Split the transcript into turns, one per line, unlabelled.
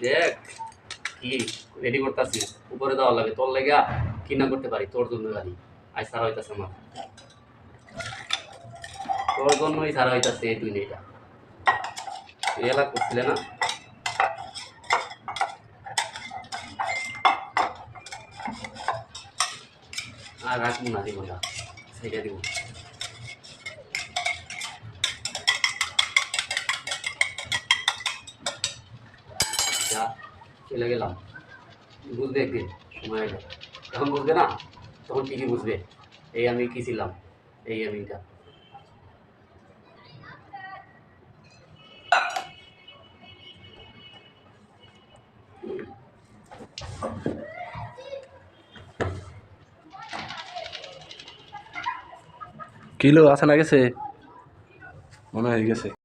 দেখ কি রেডি করতেছি, উপরে দেওয়া লাগে তোর লেগা কি না করতে পারি, তোর জন্য গাড়ি আজ সারা হইতাছে আমার, তোর জন্যই সারা হইতাছে এই তুই এটা এলা করছিলে না। আর রাখবো না, দিব না, সেটা দিব। যা চলে গেলাম, বুঝবে একদিন সময় হলে, যখন বুঝবে না তখন ঠিকই বুঝবে এই আমি কি ছিলাম, এই আমিটা।
কিলো আছে না গেছে মনে হয়ে গেছে।